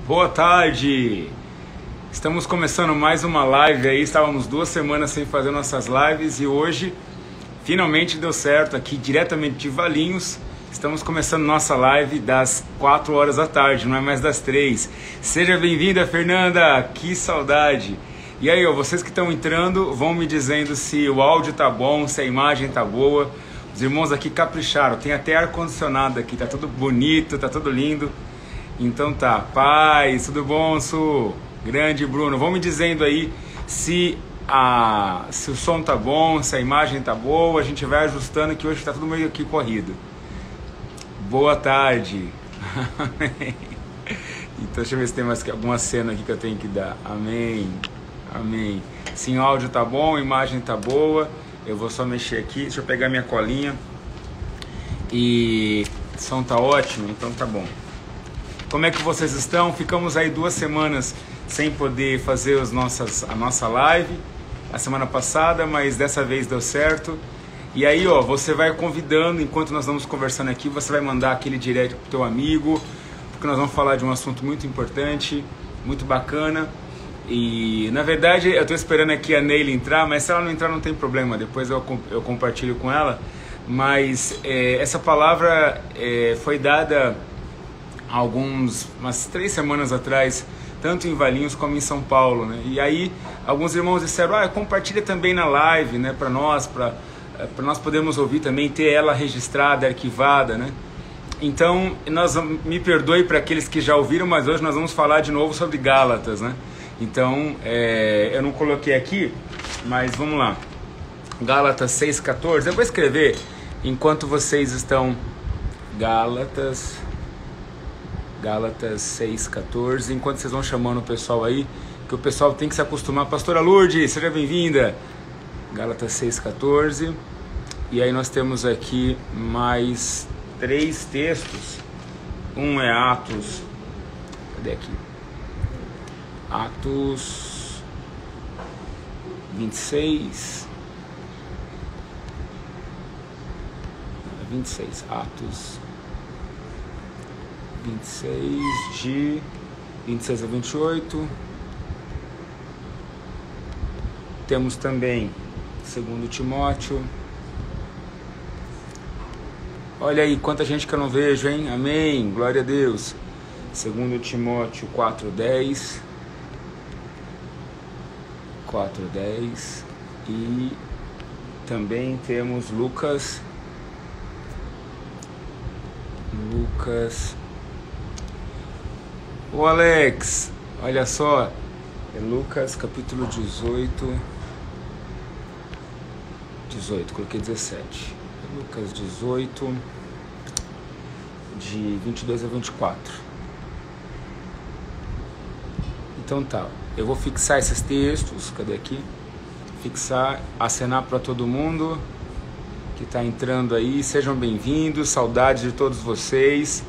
Boa tarde! Estamos começando mais uma live aí, estávamos 2 semanas sem fazer nossas lives e hoje finalmente deu certo aqui diretamente de Valinhos. Estamos começando nossa live das 4 horas da tarde, não é mais das 3. Seja bem-vinda, Fernanda, que saudade! E aí, ó, vocês que estão entrando vão me dizendo se o áudio tá bom, se a imagem tá boa. Os irmãos aqui capricharam, tem até ar-condicionado aqui, tá tudo bonito, tá tudo lindo. Então tá, paz, tudo bom, Su? Grande Bruno, vão me dizendo aí se o som tá bom, se a imagem tá boa, a gente vai ajustando que hoje tá tudo meio aqui corrido. Boa tarde. Então deixa eu ver se tem mais alguma cena aqui que eu tenho que dar. Amém, amém. Sim, o áudio tá bom, a imagem tá boa, eu vou só mexer aqui, deixa eu pegar minha colinha. E o som tá ótimo, então tá bom. Como é que vocês estão? Ficamos aí 2 semanas sem poder fazer a nossa live a semana passada, mas dessa vez deu certo. E aí, ó, você vai convidando, enquanto nós vamos conversando aqui, você vai mandar aquele direct pro teu amigo, porque nós vamos falar de um assunto muito importante, muito bacana. E, na verdade, eu tô esperando aqui a Neile entrar, mas se ela não entrar não tem problema, depois eu compartilho com ela. Mas essa palavra foi dada umas 3 semanas atrás, tanto em Valinhos como em São Paulo, né? E aí alguns irmãos disseram, compartilha também na live, né, para nós podermos ouvir também, ter ela registrada, arquivada, né? Então, me perdoe para aqueles que já ouviram, mas hoje nós vamos falar de novo sobre Gálatas, né? Então, eu não coloquei aqui, mas vamos lá. Gálatas 6,14, eu vou escrever enquanto vocês estão... Gálatas 6,14, enquanto vocês vão chamando o pessoal aí, que o pessoal tem que se acostumar. Pastora Lourdes, seja bem-vinda. Gálatas 6,14. E aí nós temos aqui mais 3 textos. Um é Atos. Cadê aqui? Atos 26. 26. Atos 26, de 26 a 28. Temos também 2 Timóteo. Olha aí, quanta gente que eu não vejo, hein? Amém, glória a Deus. 2 Timóteo 4:10. 4:10. E também temos Lucas. Ô Alex, olha só, é Lucas capítulo 18, coloquei 17, Lucas 18, de 22 a 24. Então tá, eu vou fixar esses textos, cadê aqui? Fixar, acenar para todo mundo que está entrando aí, sejam bem-vindos, saudades de todos vocês.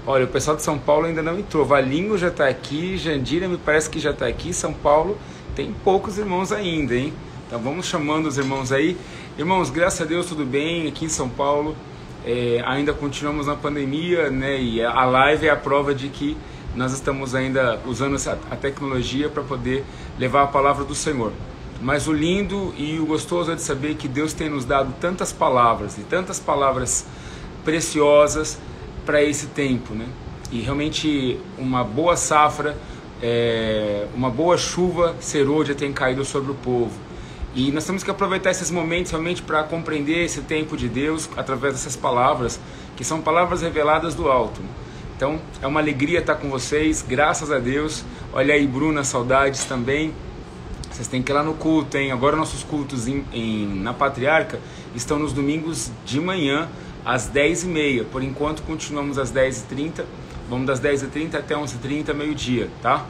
Olha, o pessoal de São Paulo ainda não entrou, Valinho já está aqui, Jandira me parece que já está aqui, São Paulo tem poucos irmãos ainda, hein? Então vamos chamando os irmãos aí. Irmãos, graças a Deus tudo bem, aqui em São Paulo ainda continuamos na pandemia, né? E a live é a prova de que nós estamos ainda usando a tecnologia para poder levar a palavra do Senhor. Mas o lindo e o gostoso é de saber que Deus tem nos dado tantas palavras, e tantas palavras preciosas para esse tempo, né? E realmente uma boa safra, uma boa chuva serôdia tem caído sobre o povo. E nós temos que aproveitar esses momentos realmente para compreender esse tempo de Deus através dessas palavras, que são palavras reveladas do alto. Então é uma alegria estar com vocês, graças a Deus. Olha aí, Bruna, saudades também. Vocês têm que ir lá no culto, hein? Agora nossos cultos na Patriarca estão nos domingos de manhã, às 10h30. Por enquanto continuamos às 10h30. Vamos das 10h30 até 11h30, meio-dia, tá?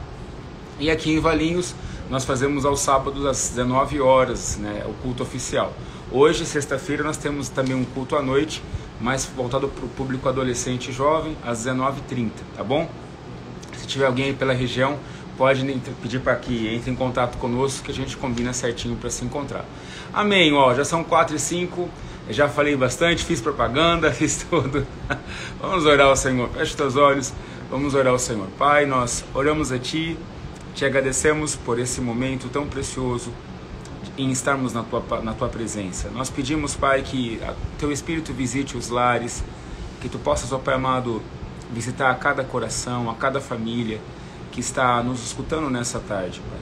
E aqui em Valinhos, nós fazemos aos sábados às 19 horas, né? O culto oficial. Hoje, sexta-feira, nós temos também um culto à noite, mais voltado para o público adolescente e jovem, às 19h30, tá bom? Se tiver alguém aí pela região, pode pedir para que entre em contato conosco, que a gente combina certinho para se encontrar. Amém, ó, já são 4h05, já falei bastante, fiz propaganda, fiz tudo. Vamos orar ao Senhor, feche teus olhos. Vamos orar ao Senhor. Pai, nós oramos a Ti, Te agradecemos por esse momento tão precioso em estarmos na Tua presença. Nós pedimos, Pai, que Teu Espírito visite os lares, que Tu possas, ó Pai amado, visitar a cada coração, a cada família que está nos escutando nessa tarde, Pai.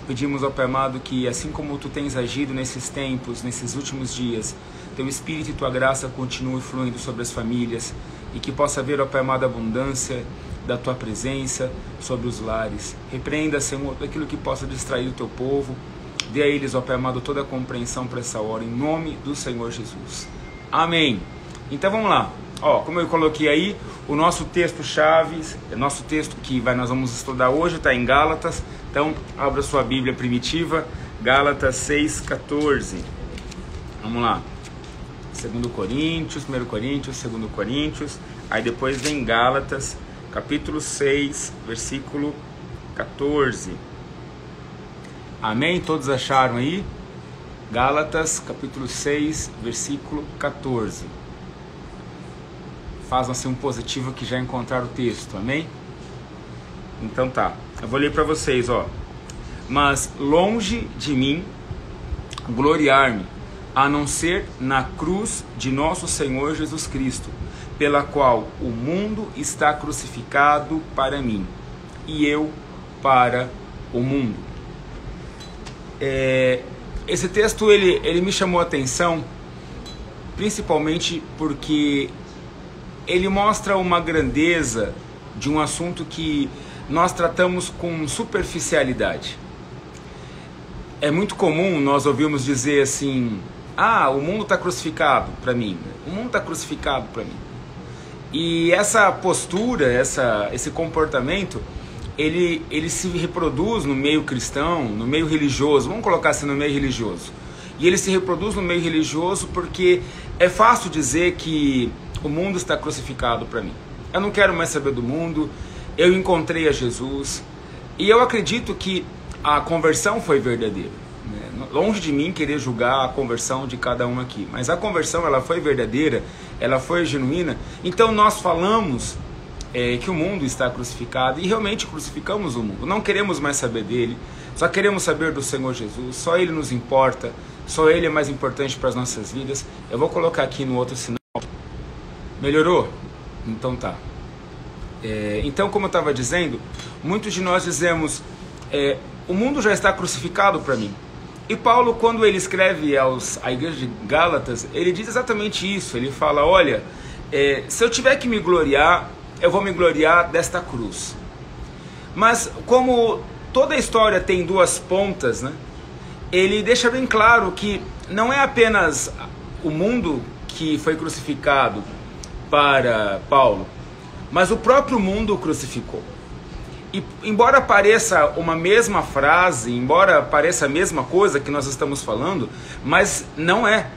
Pedimos, ó Pai amado, que assim como Tu tens agido nesses tempos, nesses últimos dias, Teu Espírito e Tua graça continue fluindo sobre as famílias e que possa haver, ó Pai amado, abundância da Tua presença sobre os lares. Repreenda, Senhor, aquilo que possa distrair o Teu povo. Dê a eles, ó Pai amado, toda a compreensão para essa hora, em nome do Senhor Jesus. Amém. Então vamos lá. Ó, como eu coloquei aí, o nosso texto-chave, nosso texto que nós vamos estudar hoje está em Gálatas. Então, abra sua Bíblia primitiva, Gálatas 6,14. Vamos lá. 2 Coríntios, 1 Coríntios, 2 Coríntios. Aí depois vem Gálatas, capítulo 6, versículo 14. Amém? Todos acharam aí? Gálatas, capítulo 6, versículo 14. Façam assim um positivo que já encontraram o texto, amém? Então tá, eu vou ler para vocês, ó. Mas longe de mim gloriar-me, a não ser na cruz de nosso Senhor Jesus Cristo, pela qual o mundo está crucificado para mim, e eu para o mundo. Esse texto ele me chamou a atenção, principalmente porque ele mostra uma grandeza de um assunto que nós tratamos com superficialidade. É muito comum nós ouvirmos dizer assim: ah, o mundo está crucificado para mim, o mundo está crucificado para mim. E essa postura, esse comportamento, ele se reproduz no meio cristão, no meio religioso, vamos colocar assim, no meio religioso. E ele se reproduz no meio religioso porque é fácil dizer que o mundo está crucificado para mim. Eu não quero mais saber do mundo, eu encontrei a Jesus. E eu acredito que a conversão foi verdadeira, né? Longe de mim querer julgar a conversão de cada um aqui, mas a conversão ela foi verdadeira, ela foi genuína. Então nós falamos que o mundo está crucificado, e realmente crucificamos o mundo. Não queremos mais saber dele, só queremos saber do Senhor Jesus. Só Ele nos importa, só Ele é mais importante para as nossas vidas. Eu vou colocar aqui no outro sinal. Melhorou? Então tá. Então, como eu estava dizendo, muitos de nós dizemos, o mundo já está crucificado para mim. E Paulo, quando ele escreve à igreja de Gálatas, ele diz exatamente isso. Ele fala, olha, se eu tiver que me gloriar, eu vou me gloriar desta cruz. Mas como toda a história tem duas pontas, né? Ele deixa bem claro que não é apenas o mundo que foi crucificado para Paulo, mas o próprio mundo o crucificou. E embora pareça uma mesma frase, embora pareça a mesma coisa que nós estamos falando, mas não é.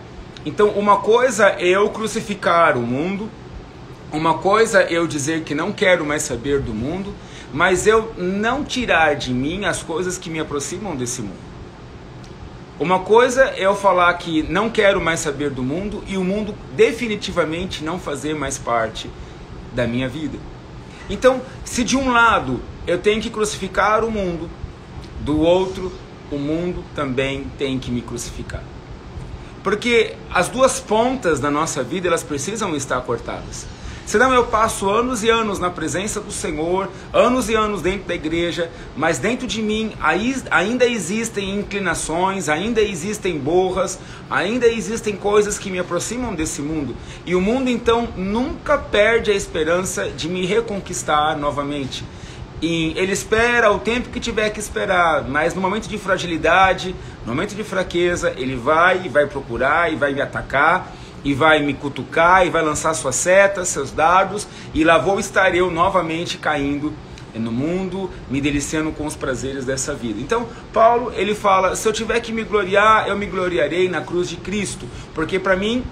Então uma coisa é eu crucificar o mundo, uma coisa é eu dizer que não quero mais saber do mundo, mas eu não tirar de mim as coisas que me aproximam desse mundo. Uma coisa é eu falar que não quero mais saber do mundo e o mundo definitivamente não fazer mais parte da minha vida. Então, se de um lado eu tenho que crucificar o mundo, do outro, o mundo também tem que me crucificar. Porque as duas pontas da nossa vida, elas precisam estar cortadas. Senão eu passo anos e anos na presença do Senhor, anos e anos dentro da igreja, mas dentro de mim ainda existem inclinações, ainda existem borras, ainda existem coisas que me aproximam desse mundo. E o mundo então nunca perde a esperança de me reconquistar novamente. E ele espera o tempo que tiver que esperar, mas no momento de fragilidade, no momento de fraqueza, ele vai procurar e vai me atacar, e vai me cutucar, e vai lançar suas setas, seus dardos, e lá vou estar eu novamente caindo no mundo, me deliciando com os prazeres dessa vida. Então, Paulo, ele fala, se eu tiver que me gloriar, eu me gloriarei na cruz de Cristo, porque para mim,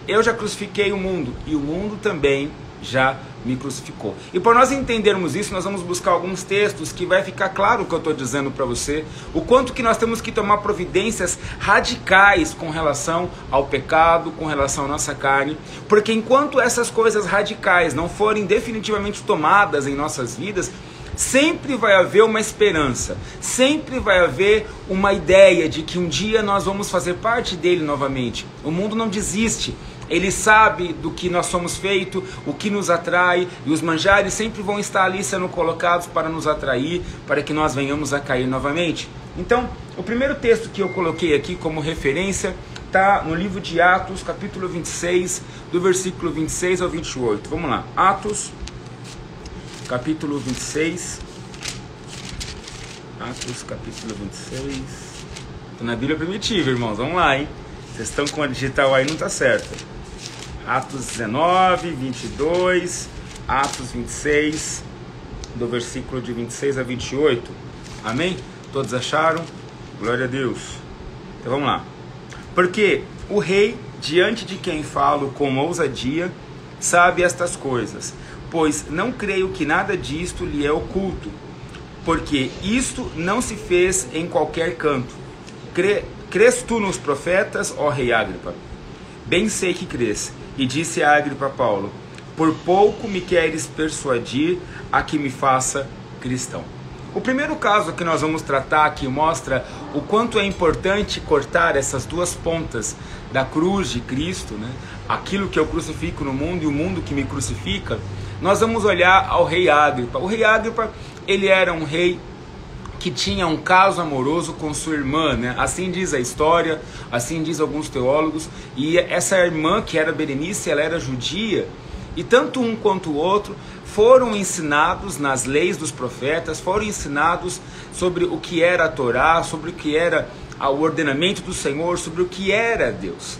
eu já crucifiquei o mundo, e o mundo também já me crucificou. E para nós entendermos isso, nós vamos buscar alguns textos que vai ficar claro o que eu estou dizendo para você, o quanto que nós temos que tomar providências radicais com relação ao pecado, com relação à nossa carne, porque enquanto essas coisas radicais não forem definitivamente tomadas em nossas vidas, sempre vai haver uma esperança, sempre vai haver uma ideia de que um dia nós vamos fazer parte dele novamente. O mundo não desiste. Ele sabe do que nós somos feitos, o que nos atrai, e os manjares sempre vão estar ali sendo colocados para nos atrair, para que nós venhamos a cair novamente. Então, o primeiro texto que eu coloquei aqui como referência está no livro de Atos, capítulo 26, do versículo 26 ao 28. Vamos lá, Atos, capítulo 26. Atos, capítulo 26. Estou na Bíblia Primitiva, irmãos, vamos lá, hein? Vocês estão com a digital aí, não está certo. Atos 19, 22, Atos 26, do versículo de 26 a 28. Amém? Todos acharam? Glória a Deus. Então vamos lá. Porque o rei, diante de quem falo com ousadia, sabe estas coisas, pois não creio que nada disto lhe é oculto, porque isto não se fez em qualquer canto. Crês tu nos profetas, ó rei Agripa? Bem sei que crês. E disse a Agripa a Paulo: por pouco me queres persuadir a que me faça cristão. O primeiro caso que nós vamos tratar aqui mostra o quanto é importante cortar essas duas pontas da cruz de Cristo, né? Aquilo que eu crucifico no mundo e o mundo que me crucifica. Nós vamos olhar ao rei Agripa. O rei Agripa, ele era um rei que tinha um caso amoroso com sua irmã, né? Assim diz a história, assim diz alguns teólogos, e essa irmã, que era Berenice, ela era judia, e tanto um quanto o outro foram ensinados nas leis dos profetas, foram ensinados sobre o que era a Torá, sobre o que era o ordenamento do Senhor, sobre o que era Deus.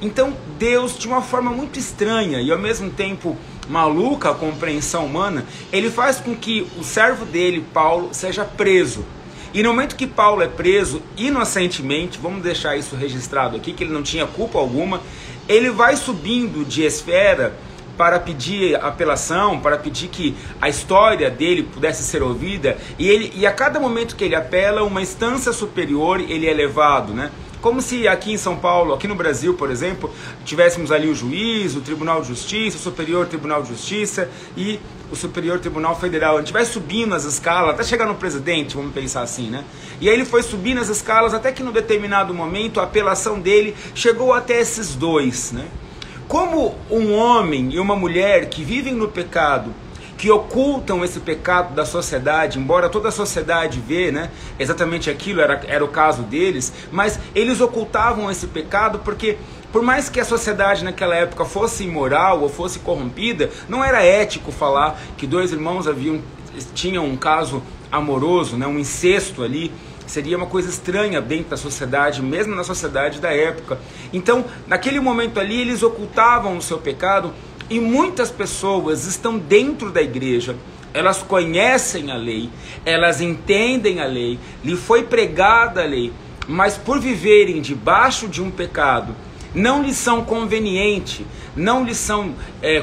Então Deus, de uma forma muito estranha e ao mesmo tempo maluca a compreensão humana, ele faz com que o servo dele, Paulo, seja preso. E no momento que Paulo é preso inocentemente, vamos deixar isso registrado aqui, que ele não tinha culpa alguma, ele vai subindo de esfera para pedir apelação, para pedir que a história dele pudesse ser ouvida, e a cada momento que ele apela, uma instância superior ele é levado, né? Como se aqui em São Paulo, aqui no Brasil, por exemplo, tivéssemos ali o juiz, o Tribunal de Justiça, o Superior Tribunal de Justiça e o Superior Tribunal Federal. A gente vai subindo as escalas até chegar no presidente, vamos pensar assim, né? E aí ele foi subindo as escalas até que, num determinado momento, a apelação dele chegou até esses dois, né? Como um homem e uma mulher que vivem no pecado, que ocultam esse pecado da sociedade, embora toda a sociedade vê, né, exatamente aquilo, era o caso deles, mas eles ocultavam esse pecado porque, por mais que a sociedade naquela época fosse imoral ou fosse corrompida, não era ético falar que dois irmãos tinham um caso amoroso, né, um incesto ali. Seria uma coisa estranha dentro da sociedade, mesmo na sociedade da época. Então, naquele momento ali, eles ocultavam o seu pecado. E muitas pessoas estão dentro da igreja, elas conhecem a lei, elas entendem a lei, lhe foi pregada a lei, mas por viverem debaixo de um pecado, não lhes são conveniente, não lhes são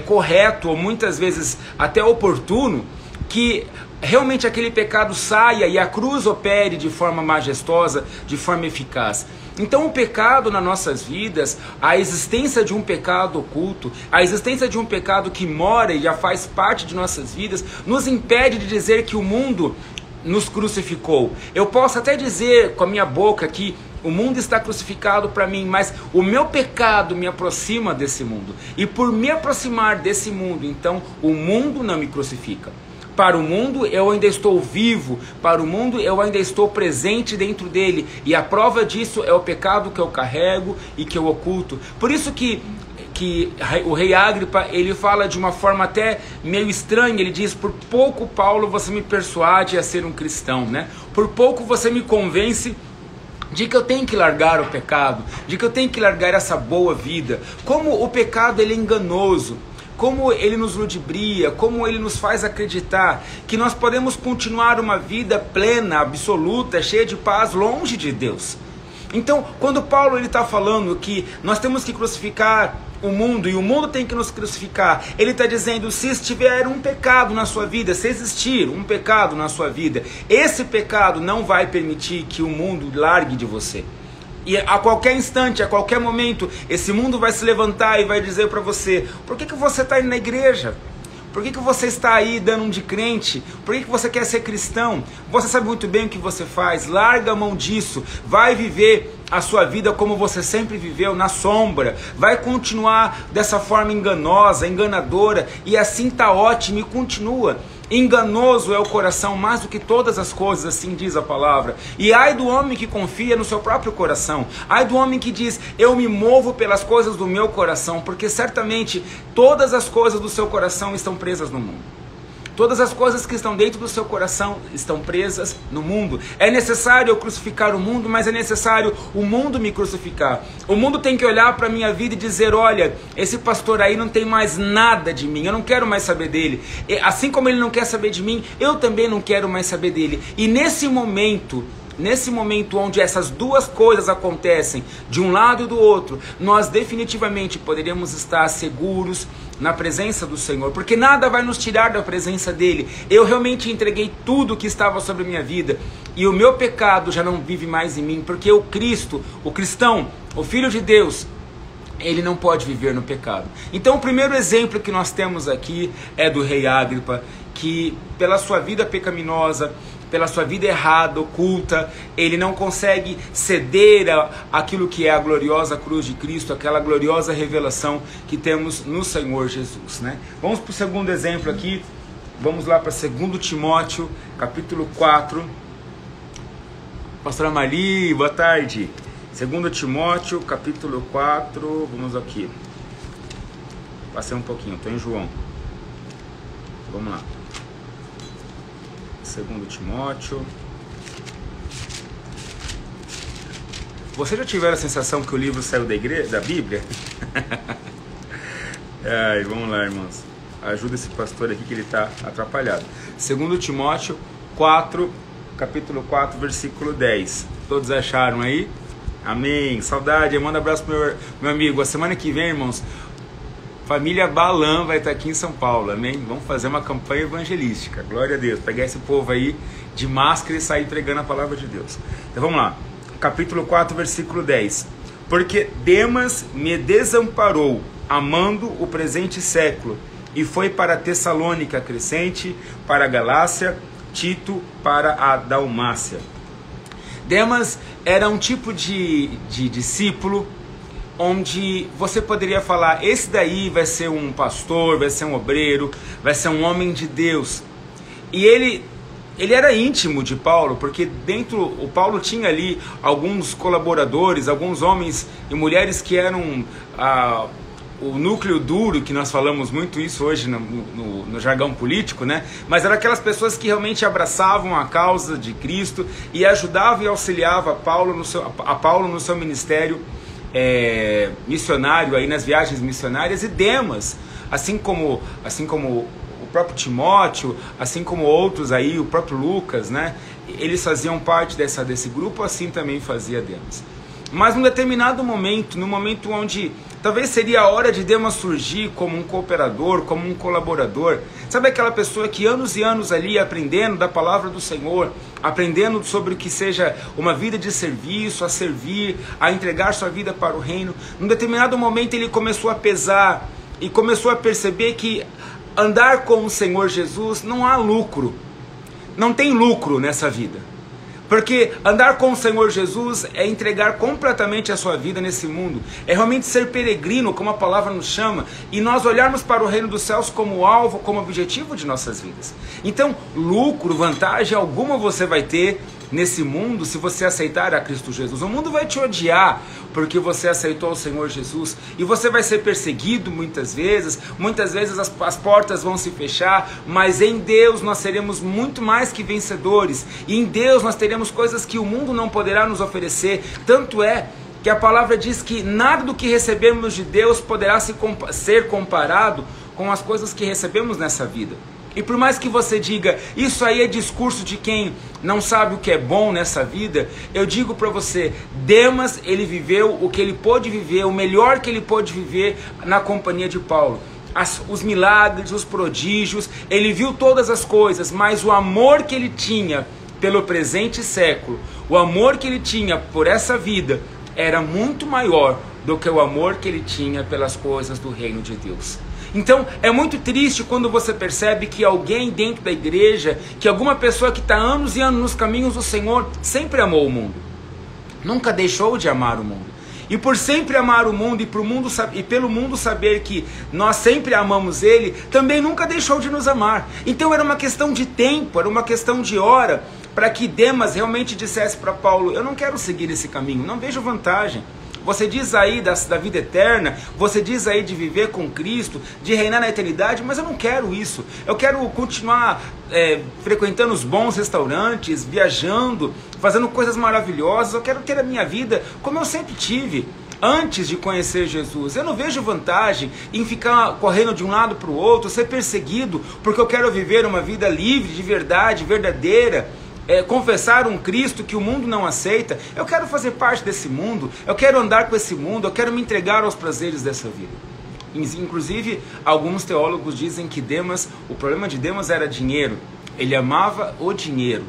correto, ou muitas vezes até oportuno, que realmente aquele pecado saia e a cruz opere de forma majestosa, de forma eficaz. Então o pecado nas nossas vidas, a existência de um pecado oculto, a existência de um pecado que mora e já faz parte de nossas vidas, nos impede de dizer que o mundo nos crucificou. Eu posso até dizer com a minha boca que o mundo está crucificado para mim, mas o meu pecado me aproxima desse mundo. E por me aproximar desse mundo, então o mundo não me crucifica. Para o mundo eu ainda estou vivo, para o mundo eu ainda estou presente dentro dele, e a prova disso é o pecado que eu carrego e que eu oculto. Por isso que o rei Agripa, ele fala de uma forma até meio estranha, ele diz: por pouco, Paulo, você me persuade a ser um cristão, né? Por pouco você me convence de que eu tenho que largar o pecado, de que eu tenho que largar essa boa vida. Como o pecado ele é enganoso, como ele nos ludibria, como ele nos faz acreditar que nós podemos continuar uma vida plena, absoluta, cheia de paz, longe de Deus. Então, quando Paulo está falando que nós temos que crucificar o mundo e o mundo tem que nos crucificar, ele está dizendo, se estiver um pecado na sua vida, se existir um pecado na sua vida, esse pecado não vai permitir que o mundo largue de você. E a qualquer instante, a qualquer momento, esse mundo vai se levantar e vai dizer para você, por que você está indo na igreja? Por que você está aí dando um de crente? Por que você quer ser cristão? Você sabe muito bem o que você faz. Larga a mão disso. Vai viver a sua vida como você sempre viveu, na sombra. Vai continuar dessa forma enganosa, enganadora. E assim está ótimo e continua. Enganoso é o coração mais do que todas as coisas, assim diz a palavra. E ai do homem que confia no seu próprio coração. Ai do homem que diz, eu me movo pelas coisas do meu coração. Porque certamente todas as coisas do seu coração estão presas no mundo. Todas as coisas que estão dentro do seu coração estão presas no mundo. É necessário eu crucificar o mundo, mas é necessário o mundo me crucificar. O mundo tem que olhar para a minha vida e dizer, olha, esse pastor aí não tem mais nada de mim, eu não quero mais saber dele. E, assim como ele não quer saber de mim, eu também não quero mais saber dele. E nesse momento onde essas duas coisas acontecem, de um lado e do outro, nós definitivamente poderíamos estar seguros na presença do Senhor, porque nada vai nos tirar da presença dele. Eu realmente entreguei tudo que estava sobre a minha vida, e o meu pecado já não vive mais em mim, porque o Cristo, o cristão, o Filho de Deus, ele não pode viver no pecado. Então o primeiro exemplo que nós temos aqui é do rei Agripa, que pela sua vida pecaminosa, pela sua vida errada, oculta, ele não consegue ceder aquilo que é a gloriosa cruz de Cristo, aquela gloriosa revelação que temos no Senhor Jesus, né? Vamos para o segundo exemplo aqui, vamos lá para 2 Timóteo, capítulo 4. Pastora Mali, boa tarde. 2 Timóteo, capítulo 4, vamos aqui. Passei um pouquinho, estou em João. Vamos lá. 2 Timóteo. Você já tiveram a sensação que o livro saiu da Bíblia? Ai, vamos lá, irmãos. Ajuda esse pastor aqui que ele está atrapalhado. 2 Timóteo 4, capítulo 4, versículo 10. Todos acharam aí? Amém. Saudade. Manda um abraço pro meu amigo. A semana que vem, irmãos, família Balam vai estar aqui em São Paulo, amém? Vamos fazer uma campanha evangelística, glória a Deus, pegar esse povo aí de máscara e sair pregando a palavra de Deus. Então vamos lá, capítulo 4, versículo 10. Porque Demas me desamparou, amando o presente século, e foi para Tessalônica Crescente, para a Galácia, Tito para a Dalmácia. Demas era um tipo de discípulo, onde você poderia falar, esse daí vai ser um pastor, vai ser um obreiro, vai ser um homem de Deus. E ele era íntimo de Paulo, porque o Paulo tinha ali alguns colaboradores, alguns homens e mulheres que eram o núcleo duro, que nós falamos muito isso hoje no jargão político, né? Mas eram aquelas pessoas que realmente abraçavam a causa de Cristo e ajudavam e auxiliavam a Paulo no seu ministério missionário aí nas viagens missionárias. E Demas, assim como o próprio Timóteo, assim como outros aí, o próprio Lucas, né? Eles faziam parte desse grupo, assim também fazia Demas. Mas num determinado momento, no momento onde talvez seria a hora de Demas surgir como um cooperador, como um colaborador, sabe aquela pessoa que anos e anos ali aprendendo da palavra do Senhor, aprendendo sobre o que seja uma vida de serviço, a servir, a entregar sua vida para o reino. Num determinado momento ele começou a pesar e começou a perceber que andar com o Senhor Jesus não há lucro, não tem lucro nessa vida. Porque andar com o Senhor Jesus é entregar completamente a sua vida nesse mundo. É realmente ser peregrino, como a palavra nos chama. E nós olharmos para o reino dos céus como alvo, como objetivo de nossas vidas. Então, lucro, vantagem alguma você vai ter nesse mundo se você aceitar a Cristo Jesus. O mundo vai te odiar porque você aceitou o Senhor Jesus. E você vai ser perseguido muitas vezes as portas vão se fechar, mas em Deus nós seremos muito mais que vencedores. E em Deus nós teremos coisas que o mundo não poderá nos oferecer. Tanto é que a palavra diz que nada do que recebemos de Deus poderá ser comparado com as coisas que recebemos nessa vida. E por mais que você diga, isso aí é discurso de quem não sabe o que é bom nessa vida, eu digo para você, Demas, ele viveu o que ele pôde viver, o melhor que ele pôde viver na companhia de Paulo. Os milagres, os prodígios, ele viu todas as coisas, mas o amor que ele tinha pelo presente século, o amor que ele tinha por essa vida, era muito maior do que o amor que ele tinha pelas coisas do reino de Deus. Então é muito triste quando você percebe que alguém dentro da igreja, que alguma pessoa que está anos e anos nos caminhos do Senhor, sempre amou o mundo, nunca deixou de amar o mundo. E por sempre amar o mundo e pelo mundo saber que nós sempre amamos ele, também nunca deixou de nos amar. Então era uma questão de tempo, era uma questão de hora, para que Demas realmente dissesse para Paulo, eu não quero seguir esse caminho, não vejo vantagem. Você diz aí da vida eterna, você diz aí de viver com Cristo, de reinar na eternidade, mas eu não quero isso. Eu quero continuar frequentando os bons restaurantes, viajando, fazendo coisas maravilhosas. Eu quero ter a minha vida como eu sempre tive, antes de conhecer Jesus. Eu não vejo vantagem em ficar correndo de um lado para o outro, ser perseguido, porque eu quero viver uma vida livre, de verdade, verdadeira. Confessar um Cristo que o mundo não aceita. Eu quero fazer parte desse mundo, eu quero andar com esse mundo, eu quero me entregar aos prazeres dessa vida. Inclusive, alguns teólogos dizem que Demas, o problema de Demas era dinheiro, ele amava o dinheiro.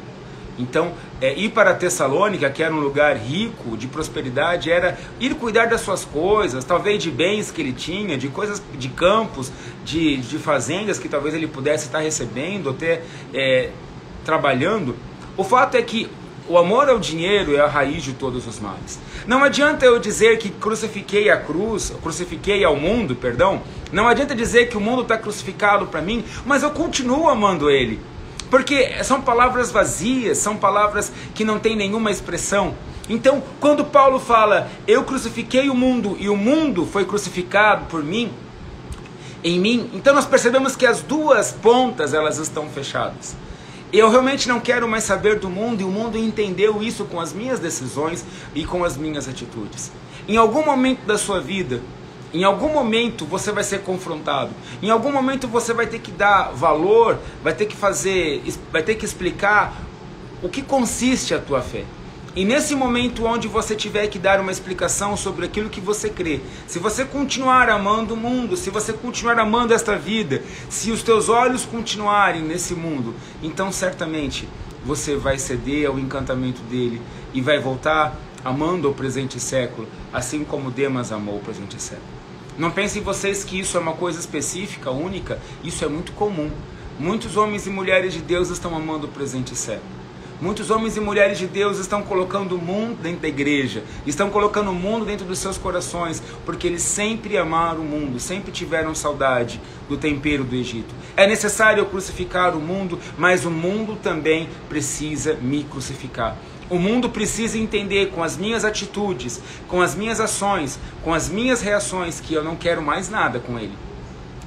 Então, ir para Tessalônica, que era um lugar rico, de prosperidade, era ir cuidar das suas coisas, talvez de bens que ele tinha, de coisas, de campos, de fazendas que talvez ele pudesse estar recebendo, até trabalhando. O fato é que o amor ao dinheiro é a raiz de todos os males. Não adianta eu dizer que crucifiquei a cruz, crucifiquei ao mundo, perdão. Não adianta dizer que o mundo está crucificado para mim, mas eu continuo amando ele. Porque são palavras vazias, são palavras que não têm nenhuma expressão. Então, quando Paulo fala, eu crucifiquei o mundo e o mundo foi crucificado por mim, em mim, então nós percebemos que as duas pontas elas estão fechadas. Eu realmente não quero mais saber do mundo, e o mundo entendeu isso com as minhas decisões e com as minhas atitudes. Em algum momento da sua vida, em algum momento você vai ser confrontado, em algum momento você vai ter que dar valor, vai ter que explicar o que consiste a tua fé. E nesse momento onde você tiver que dar uma explicação sobre aquilo que você crê, se você continuar amando o mundo, se você continuar amando esta vida, se os teus olhos continuarem nesse mundo, então certamente você vai ceder ao encantamento dele e vai voltar amando o presente século, assim como Demas amou o presente século. Não pensem vocês que isso é uma coisa específica, única, isso é muito comum. Muitos homens e mulheres de Deus estão amando o presente século. Muitos homens e mulheres de Deus estão colocando o mundo dentro da igreja, estão colocando o mundo dentro dos seus corações, porque eles sempre amaram o mundo, sempre tiveram saudade do tempero do Egito. É necessário eu crucificar o mundo, mas o mundo também precisa me crucificar. O mundo precisa entender com as minhas atitudes, com as minhas ações, com as minhas reações, que eu não quero mais nada com ele.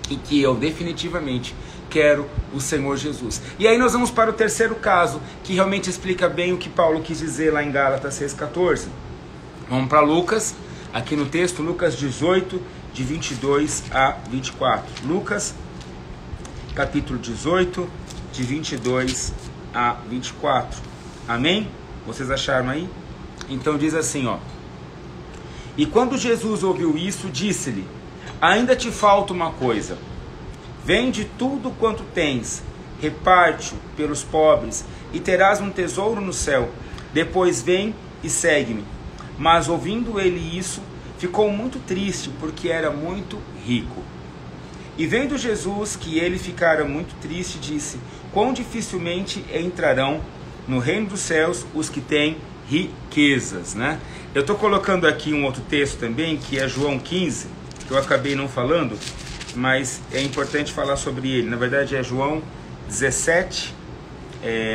E que eu definitivamente quero o Senhor Jesus. E aí nós vamos para o terceiro caso, que realmente explica bem o que Paulo quis dizer lá em Gálatas 6,14. Vamos para Lucas, aqui no texto, Lucas 18, de 22 a 24. Lucas, capítulo 18, de 22 a 24. Amém? Vocês acharam aí? Então diz assim, ó. E quando Jesus ouviu isso, disse-lhe, ainda te falta uma coisa. Vende tudo quanto tens, reparte-o pelos pobres, e terás um tesouro no céu. Depois vem e segue-me. Mas ouvindo ele isso, ficou muito triste, porque era muito rico. E vendo Jesus que ele ficara muito triste, disse, quão dificilmente entrarão no reino dos céus os que têm riquezas, né? Eu estou colocando aqui um outro texto também, que é João 15, que eu acabei não falando, mas é importante falar sobre ele. Na verdade é João 17,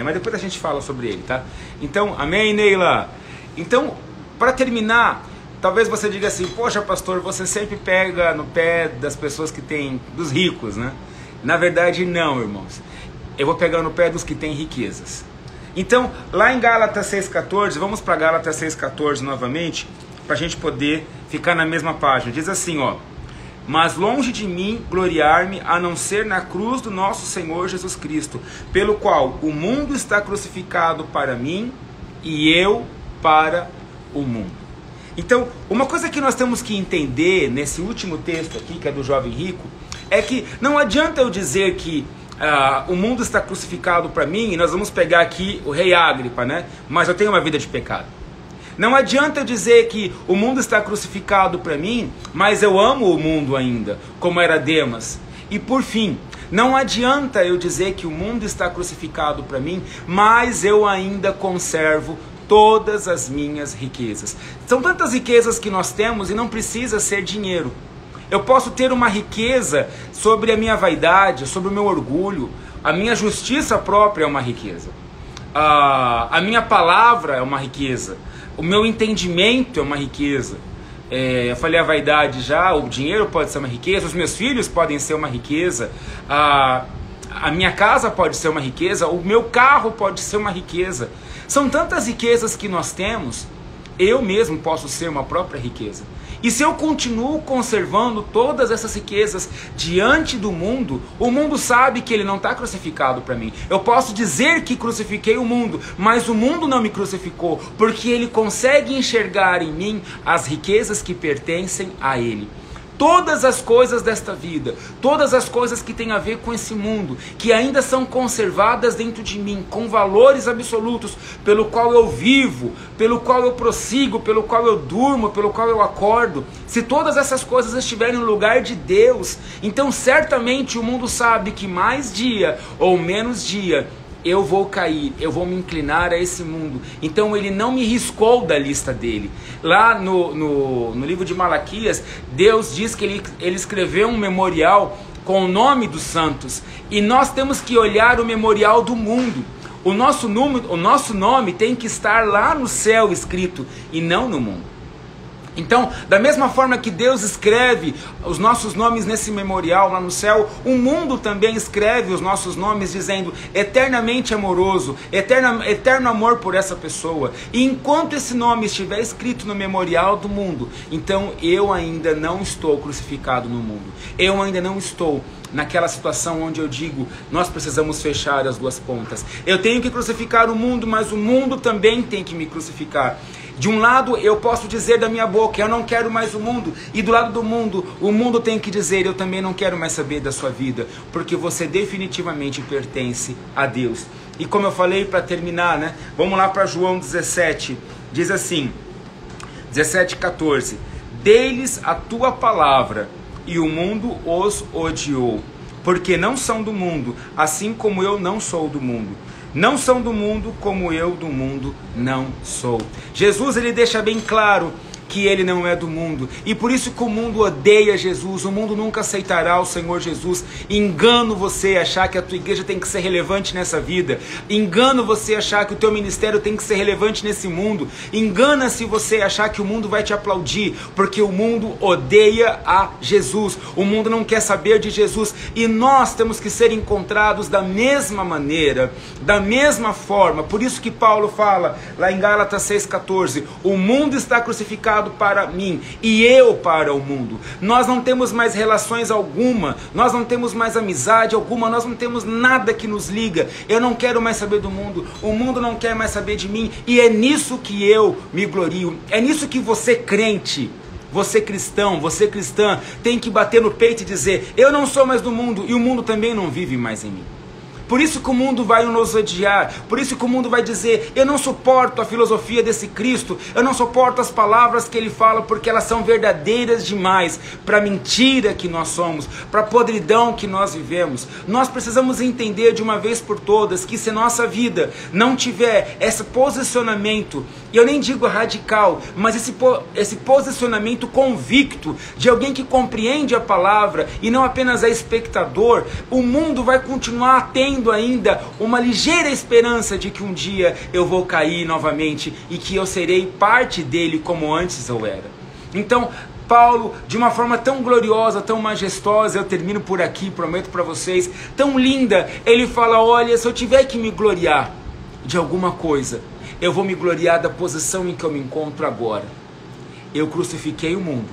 mas depois a gente fala sobre ele, tá? Então, amém, Neila? Então, para terminar, talvez você diga assim, poxa pastor, você sempre pega no pé das pessoas que têm, dos ricos, né? Na verdade não, irmãos. Eu vou pegar no pé dos que têm riquezas. Então, lá em Gálatas 6,14, vamos para Gálatas 6,14 novamente, para a gente poder ficar na mesma página. Diz assim, ó, mas longe de mim gloriar-me, a não ser na cruz do nosso Senhor Jesus Cristo, pelo qual o mundo está crucificado para mim e eu para o mundo. Então, uma coisa que nós temos que entender nesse último texto aqui, que é do jovem rico, é que não adianta eu dizer que o mundo está crucificado para mim, e nós vamos pegar aqui o rei Agripa, né? Mas eu tenho uma vida de pecado. Não adianta eu dizer que o mundo está crucificado para mim, mas eu amo o mundo ainda, como era Demas. E por fim, não adianta eu dizer que o mundo está crucificado para mim, mas eu ainda conservo todas as minhas riquezas. São tantas riquezas que nós temos e não precisa ser dinheiro. Eu posso ter uma riqueza sobre a minha vaidade, sobre o meu orgulho. A minha justiça própria é uma riqueza. A minha palavra é uma riqueza. O meu entendimento é uma riqueza. Eu falei a vaidade já, o dinheiro pode ser uma riqueza, os meus filhos podem ser uma riqueza, a minha casa pode ser uma riqueza, o meu carro pode ser uma riqueza. São tantas riquezas que nós temos, eu mesmo posso ser uma própria riqueza. E se eu continuo conservando todas essas riquezas diante do mundo, o mundo sabe que ele não está crucificado para mim. Eu posso dizer que crucifiquei o mundo, mas o mundo não me crucificou, porque ele consegue enxergar em mim as riquezas que pertencem a ele. Todas as coisas desta vida, todas as coisas que têm a ver com esse mundo, que ainda são conservadas dentro de mim, com valores absolutos, pelo qual eu vivo, pelo qual eu prossigo, pelo qual eu durmo, pelo qual eu acordo, se todas essas coisas estiverem no lugar de Deus, então certamente o mundo sabe que mais dia ou menos dia, eu vou cair, eu vou me inclinar a esse mundo. Então ele não me riscou da lista dele. Lá no livro de Malaquias, Deus diz que ele escreveu um memorial com o nome dos santos. E nós temos que olhar o memorial do mundo. O nosso nome tem que estar lá no céu escrito e não no mundo. Então, da mesma forma que Deus escreve os nossos nomes nesse memorial lá no céu, o mundo também escreve os nossos nomes dizendo eternamente amoroso, eterno amor por essa pessoa. E enquanto esse nome estiver escrito no memorial do mundo, então eu ainda não estou crucificado no mundo. Eu ainda não estou naquela situação onde eu digo, nós precisamos fechar as duas pontas. Eu tenho que crucificar o mundo, mas o mundo também tem que me crucificar. De um lado eu posso dizer da minha boca, eu não quero mais o mundo, e do lado do mundo, o mundo tem que dizer, eu também não quero mais saber da sua vida, porque você definitivamente pertence a Deus. E como eu falei para terminar, né? Vamos lá para João 17, diz assim, 17:14, dei-lhes a tua palavra, e o mundo os odiou, porque não são do mundo, assim como eu não sou do mundo. Não são do mundo, como eu do mundo não sou. Jesus, ele deixa bem claro que ele não é do mundo, e por isso que o mundo odeia Jesus, o mundo nunca aceitará o Senhor Jesus. Engano você achar que a tua igreja tem que ser relevante nessa vida, engano você achar que o teu ministério tem que ser relevante nesse mundo, engana-se você achar que o mundo vai te aplaudir, porque o mundo odeia a Jesus, o mundo não quer saber de Jesus, e nós temos que ser encontrados da mesma maneira, da mesma forma. Por isso que Paulo fala lá em Gálatas 6,14, o mundo está crucificado para mim e eu para o mundo. Nós não temos mais relações alguma, nós não temos mais amizade alguma, nós não temos nada que nos liga. Eu não quero mais saber do mundo, o mundo não quer mais saber de mim, e é nisso que eu me glorio. É nisso que você crente, você cristão, você cristã, tem que bater no peito e dizer, eu não sou mais do mundo e o mundo também não vive mais em mim. Por isso que o mundo vai nos odiar, por isso que o mundo vai dizer, eu não suporto a filosofia desse Cristo, eu não suporto as palavras que ele fala, porque elas são verdadeiras demais para a mentira que nós somos, para a podridão que nós vivemos. Nós precisamos entender de uma vez por todas que se nossa vida não tiver esse posicionamento, e eu nem digo radical, mas esse posicionamento convicto de alguém que compreende a palavra e não apenas é espectador, o mundo vai continuar tendo ainda uma ligeira esperança de que um dia eu vou cair novamente e que eu serei parte dele como antes eu era. Então, Paulo, de uma forma tão gloriosa, tão majestosa, eu termino por aqui, prometo para vocês, tão linda, ele fala, olha, se eu tiver que me gloriar de alguma coisa, eu vou me gloriar da posição em que eu me encontro agora. Eu crucifiquei o mundo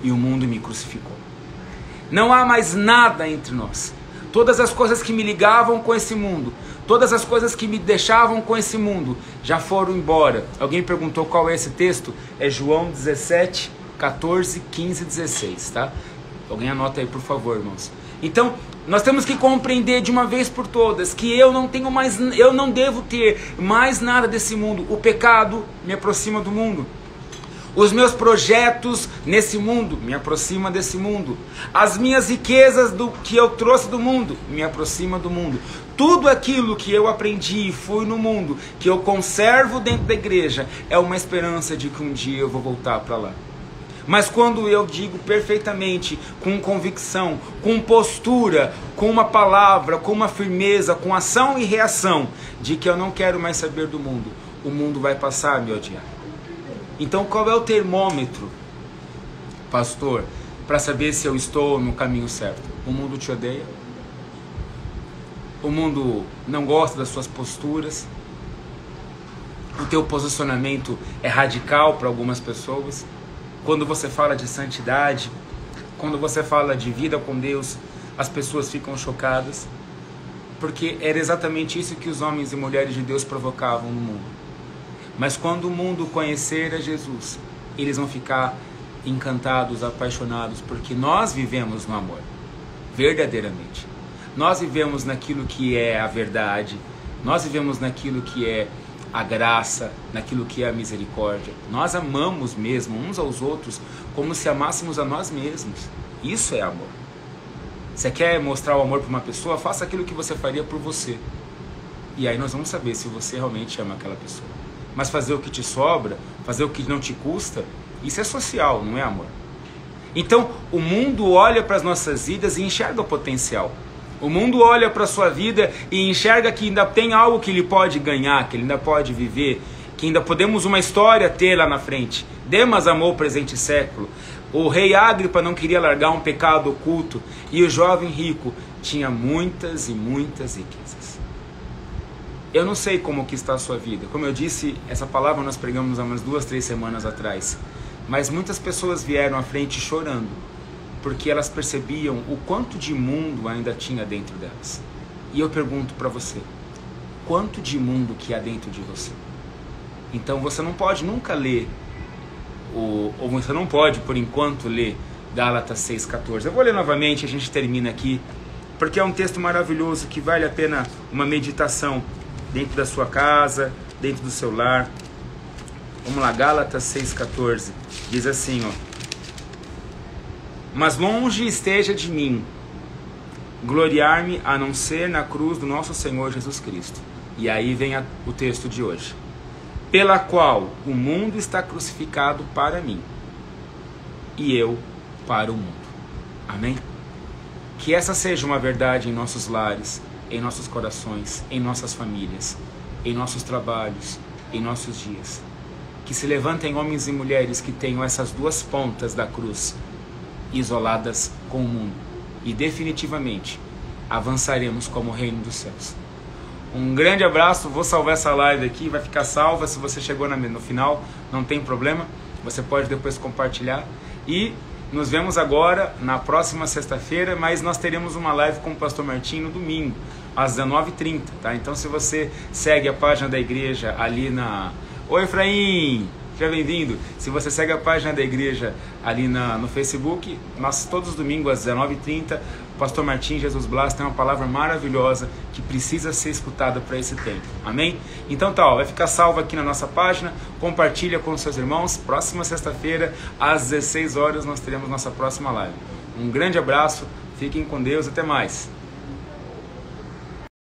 e o mundo me crucificou. Não há mais nada entre nós. Todas as coisas que me ligavam com esse mundo, todas as coisas que me deixavam com esse mundo, já foram embora. Alguém perguntou qual é esse texto? É João 17, 14, 15 e 16, tá? Alguém anota aí, por favor, irmãos. Então, nós temos que compreender de uma vez por todas que eu não devo ter mais nada desse mundo. O pecado me aproxima do mundo. Os meus projetos nesse mundo me aproximam desse mundo. As minhas riquezas que eu trouxe do mundo me aproximam do mundo. Tudo aquilo que eu aprendi e fui no mundo, que eu conservo dentro da igreja, é uma esperança de que um dia eu vou voltar para lá. Mas quando eu digo perfeitamente, com convicção, com postura, com uma palavra, com uma firmeza, com ação e reação, de que eu não quero mais saber do mundo, o mundo vai passar a me odiar. Então qual é o termômetro, pastor, para saber se eu estou no caminho certo? O mundo te odeia? O mundo não gosta das suas posturas? O teu posicionamento é radical para algumas pessoas? Quando você fala de santidade, quando você fala de vida com Deus, as pessoas ficam chocadas? Porque era exatamente isso que os homens e mulheres de Deus provocavam no mundo. Mas quando o mundo conhecer a Jesus, eles vão ficar encantados, apaixonados, porque nós vivemos no amor, verdadeiramente. Nós vivemos naquilo que é a verdade, nós vivemos naquilo que é a graça, naquilo que é a misericórdia. Nós amamos mesmo uns aos outros como se amássemos a nós mesmos. Isso é amor. Você quer mostrar o amor para uma pessoa? Faça aquilo que você faria por você. E aí nós vamos saber se você realmente ama aquela pessoa. Mas fazer o que te sobra, fazer o que não te custa, isso é social, não é amor. Então, o mundo olha para as nossas vidas e enxerga o potencial. O mundo olha para a sua vida e enxerga que ainda tem algo que ele pode ganhar, que ele ainda pode viver, que ainda podemos uma história ter lá na frente. Demas amou o presente século. O rei Agripa não queria largar um pecado oculto. E o jovem rico tinha muitas e muitas riquezas. Eu não sei como que está a sua vida. Como eu disse, essa palavra nós pregamos há umas 2, 3 semanas atrás. Mas muitas pessoas vieram à frente chorando, porque elas percebiam o quanto de mundo ainda tinha dentro delas. E eu pergunto para você, quanto de mundo que há dentro de você? Então você não pode nunca ler, ou você não pode, por enquanto, ler Gálatas 6,14. Eu vou ler novamente, a gente termina aqui, porque é um texto maravilhoso que vale a pena uma meditação dentro da sua casa, dentro do seu lar. Vamos lá, Gálatas 6,14. Diz assim, ó: mas longe esteja de mim gloriar-me a não ser na cruz do nosso Senhor Jesus Cristo. E aí vem o texto de hoje. Pela qual o mundo está crucificado para mim, e eu para o mundo. Amém? Que essa seja uma verdade em nossos lares, em nossos corações, em nossas famílias, em nossos trabalhos, em nossos dias. Que se levantem homens e mulheres que tenham essas duas pontas da cruz isoladas com o mundo, e definitivamente avançaremos como o reino dos céus. Um grande abraço, vou salvar essa live aqui, vai ficar salva. Se você chegou no final, não tem problema, você pode depois compartilhar. E nos vemos agora na próxima sexta-feira, mas nós teremos uma live com o pastor Martim no domingo, às 19h30, tá? Então se você segue a página da igreja ali na... Oi, Efraim! Seja bem-vindo. Se você segue a página da igreja ali no Facebook, nós todos os domingos às 19h30, o pastor Martim Jesus Blas tem uma palavra maravilhosa que precisa ser escutada para esse tempo. Amém? Então tá, ó, vai ficar salvo aqui na nossa página, compartilha com os seus irmãos. Próxima sexta-feira, às 16 horas, nós teremos nossa próxima live. Um grande abraço, fiquem com Deus, até mais.